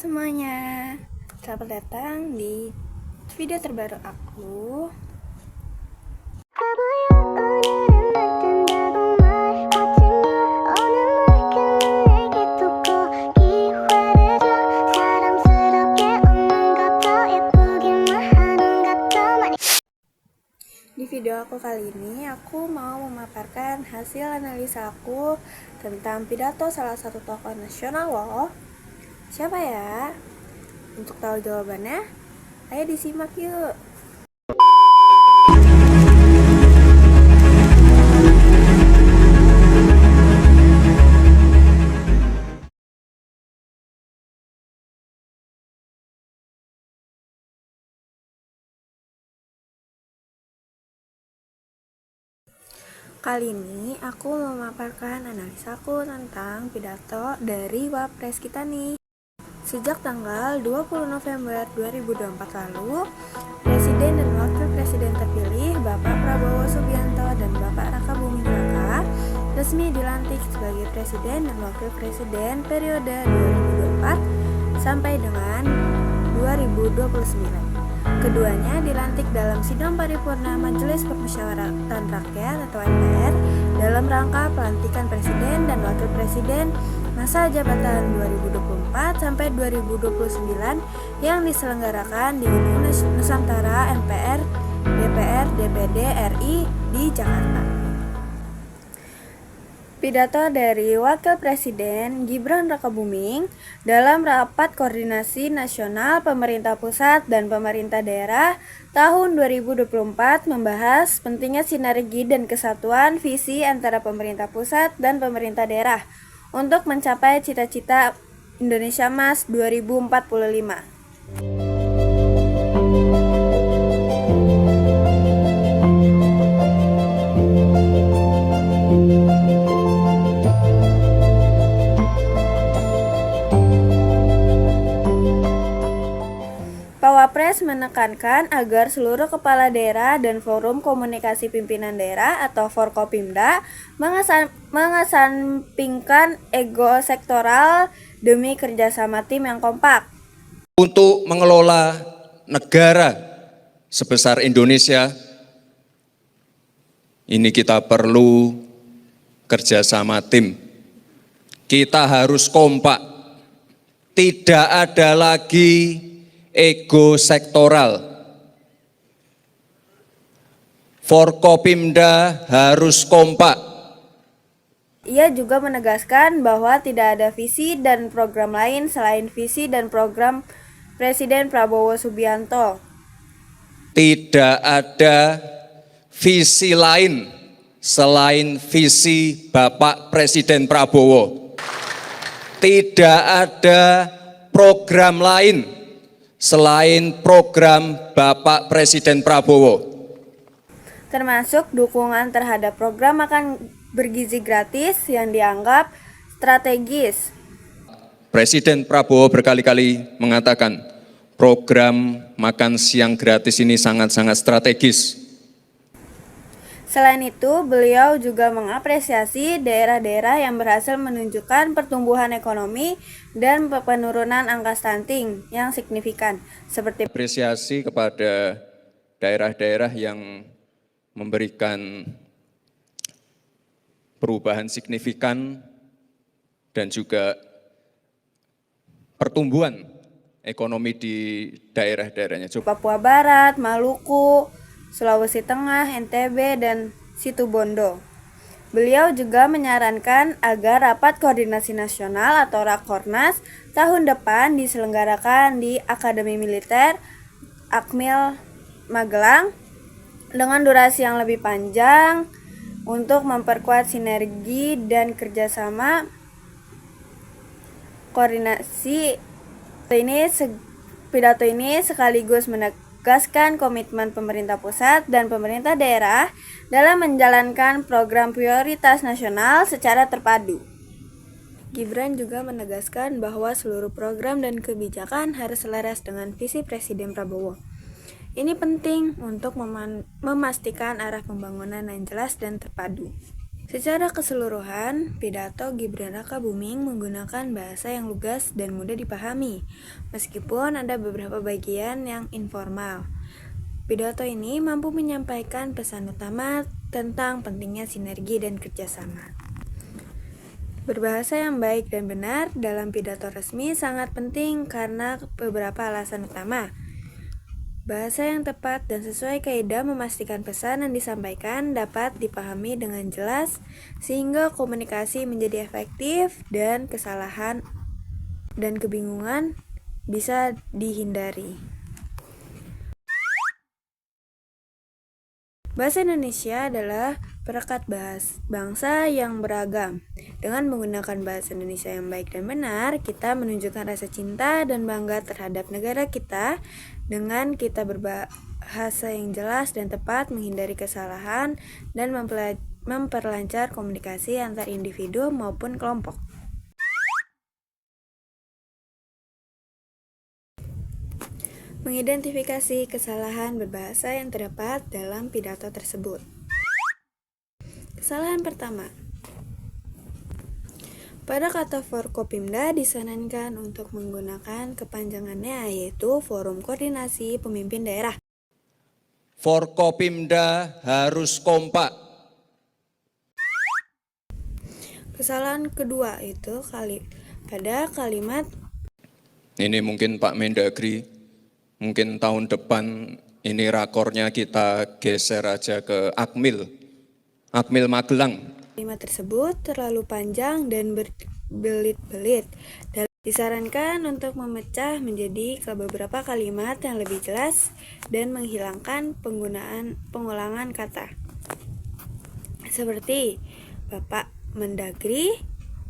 semuanya, selamat datang di video terbaru aku. Di video aku kali ini, aku mau memaparkan hasil analisa aku tentang pidato salah satu tokoh nasional loh. Siapa ya? Untuk tahu jawabannya, ayo disimak yuk. Kali ini aku mau memaparkan analisaku tentang pidato dari Wapres kita nih. Sejak tanggal 20 November 2024 lalu, Presiden dan Wakil Presiden terpilih Bapak Prabowo Subianto dan Bapak Raka Buming Raka resmi dilantik sebagai Presiden dan Wakil Presiden periode 2024 sampai dengan 2029. Keduanya dilantik dalam sidang paripurna Majelis Permusyawaratan Rakyat atau MPR dalam rangka pelantikan Presiden dan Wakil Presiden masa jabatan 2024 sampai 2029 yang diselenggarakan di Gedung Nusantara MPR, DPR, DPD RI di Jakarta. Pidato dari Wakil Presiden Gibran Rakabuming dalam Rapat Koordinasi Nasional Pemerintah Pusat dan Pemerintah Daerah tahun 2024 membahas pentingnya sinergi dan kesatuan visi antara pemerintah pusat dan pemerintah daerah untuk mencapai cita-cita Indonesia Emas 2045. Pak Wapres menekankan agar seluruh kepala daerah dan Forum Komunikasi Pimpinan Daerah atau Forkopimda mengesampingkan ego sektoral demi kerjasama tim yang kompak. Untuk mengelola negara sebesar Indonesia, ini kita perlu kerjasama tim. Kita harus kompak, tidak ada lagi ego sektoral. Forkopimda harus kompak. Ia juga menegaskan bahwa tidak ada visi dan program lain selain visi dan program Presiden Prabowo Subianto. Tidak ada visi lain selain visi Bapak Presiden Prabowo. Tidak ada program lain selain program Bapak Presiden Prabowo. Termasuk dukungan terhadap program makan bergizi gratis yang dianggap strategis. Presiden Prabowo berkali-kali mengatakan program makan siang gratis ini sangat-sangat strategis. Selain itu, beliau juga mengapresiasi daerah-daerah yang berhasil menunjukkan pertumbuhan ekonomi dan penurunan angka stunting yang signifikan. Seperti apresiasi kepada daerah-daerah yang memberikan perubahan signifikan dan juga pertumbuhan ekonomi di daerah-daerahnya. Papua Barat, Maluku, Sulawesi Tengah, NTB, dan Situbondo. Beliau juga menyarankan agar Rapat Koordinasi Nasional atau Rakornas tahun depan diselenggarakan di Akademi Militer Akmil Magelang dengan durasi yang lebih panjang untuk memperkuat sinergi dan kerjasama koordinasi. Pidato ini sekaligus menegaskan komitmen pemerintah pusat dan pemerintah daerah dalam menjalankan program prioritas nasional secara terpadu. Gibran juga menegaskan bahwa seluruh program dan kebijakan harus selaras dengan visi Presiden Prabowo. Ini penting untuk memastikan arah pembangunan yang jelas dan terpadu. Secara keseluruhan, pidato Gibran Rakabuming menggunakan bahasa yang lugas dan mudah dipahami, meskipun ada beberapa bagian yang informal. Pidato ini mampu menyampaikan pesan utama tentang pentingnya sinergi dan kerjasama. Berbahasa yang baik dan benar dalam pidato resmi sangat penting karena beberapa alasan utama. Bahasa yang tepat dan sesuai kaidah memastikan pesan yang disampaikan dapat dipahami dengan jelas sehingga komunikasi menjadi efektif dan kesalahan dan kebingungan bisa dihindari. Bahasa Indonesia adalah perekat bangsa yang beragam. Dengan menggunakan bahasa Indonesia yang baik dan benar, kita menunjukkan rasa cinta dan bangga terhadap negara kita. Dengan kita berbahasa yang jelas dan tepat, menghindari kesalahan, dan memperlancar komunikasi antar individu maupun kelompok. Mengidentifikasi kesalahan berbahasa yang terdapat dalam pidato tersebut. Kesalahan pertama. Pada kata Forkopimda disarankan untuk menggunakan kepanjangannya yaitu Forum Koordinasi Pemimpin Daerah. Forkopimda harus kompak. Kesalahan kedua itu pada kalimat Ini mungkin Pak Mendagri, mungkin tahun depan ini rakornya kita geser aja ke Akmil Magelang. kalimat tersebut terlalu panjang dan berbelit-belit. Disarankan untuk memecah menjadi beberapa kalimat yang lebih jelas dan menghilangkan pengulangan kata. Seperti Bapak Mendagri,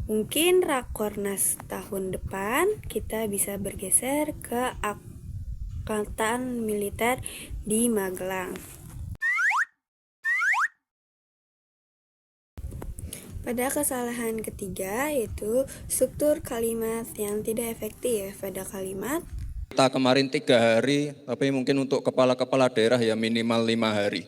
mungkin Rakornas tahun depan kita bisa bergeser ke Angkatan Militer di Magelang. Pada kesalahan ketiga yaitu struktur kalimat yang tidak efektif. Pada kalimat Kita kemarin 3 hari, tapi mungkin untuk kepala-kepala daerah ya minimal 5 hari.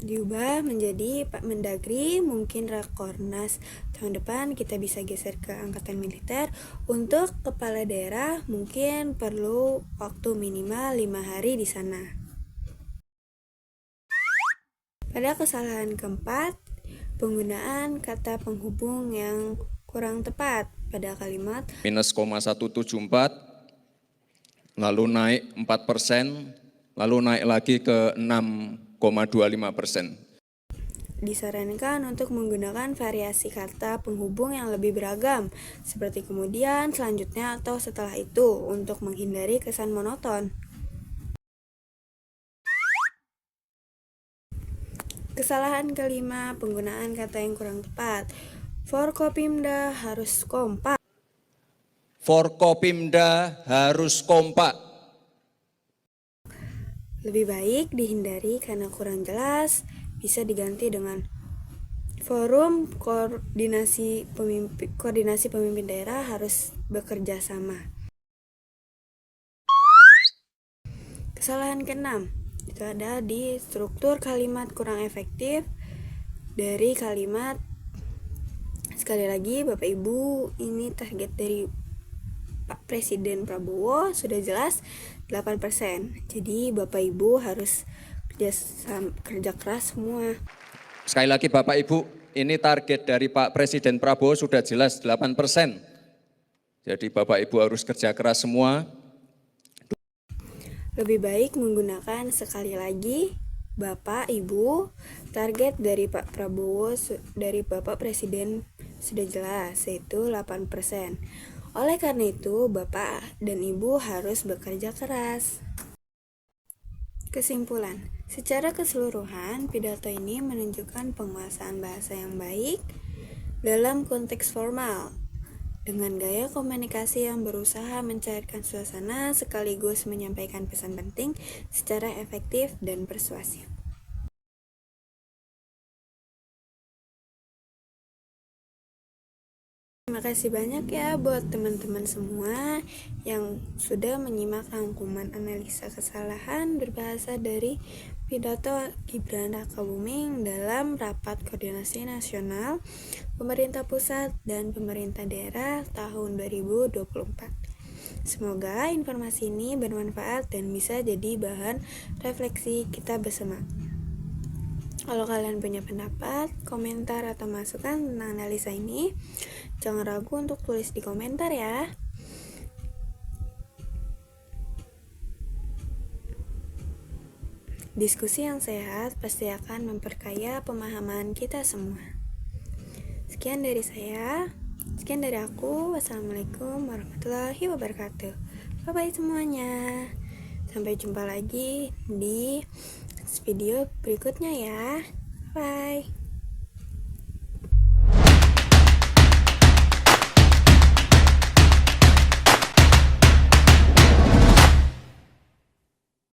diubah menjadi Pak Mendagri, mungkin Rakornas tahun depan kita bisa geser ke Angkatan Militer. Untuk kepala daerah mungkin perlu waktu minimal 5 hari di sana. Pada kesalahan keempat, penggunaan kata penghubung yang kurang tepat pada kalimat Minus 0,174, lalu naik 4%, lalu naik lagi ke 6,25%. Disarankan untuk menggunakan variasi kata penghubung yang lebih beragam, seperti kemudian, selanjutnya, atau setelah itu, untuk menghindari kesan monoton. Kesalahan kelima, penggunaan kata yang kurang tepat. Forkopimda harus kompak. Forkopimda harus kompak. Lebih baik dihindari karena kurang jelas, bisa diganti dengan Forum Koordinasi Pemimpin Daerah harus bekerja sama. Kesalahan keenam, itu ada di struktur kalimat kurang efektif dari kalimat. Sekali lagi Bapak Ibu, ini target dari Pak Presiden Prabowo sudah jelas 8%. Jadi Bapak Ibu harus kerja keras semua. Sekali lagi Bapak Ibu, ini target dari Pak Presiden Prabowo sudah jelas 8%. Jadi Bapak Ibu harus kerja keras semua. Lebih baik menggunakan sekali lagi Bapak Ibu, target dari Pak Prabowo dari Bapak Presiden sudah jelas yaitu 8%. Oleh karena itu, Bapak dan Ibu harus bekerja keras. Kesimpulan, secara keseluruhan, pidato ini menunjukkan penguasaan bahasa yang baik dalam konteks formal, dengan gaya komunikasi yang berusaha mencairkan suasana sekaligus menyampaikan pesan penting secara efektif dan persuasif. Terima kasih banyak ya buat teman-teman semua yang sudah menyimak rangkuman analisa kesalahan berbahasa dari pidato Gibran Rakabuming dalam Rapat Koordinasi Nasional Pemerintah Pusat dan Pemerintah Daerah tahun 2024. Semoga informasi ini bermanfaat dan bisa jadi bahan refleksi kita bersama. Kalau kalian punya pendapat, komentar, atau masukan tentang analisa ini, jangan ragu untuk tulis di komentar ya. Diskusi yang sehat pasti akan memperkaya pemahaman kita semua. Sekian dari saya. Sekian dari aku. Wassalamualaikum warahmatullahi wabarakatuh. Bye-bye semuanya. Sampai jumpa lagi di video berikutnya ya. Bye.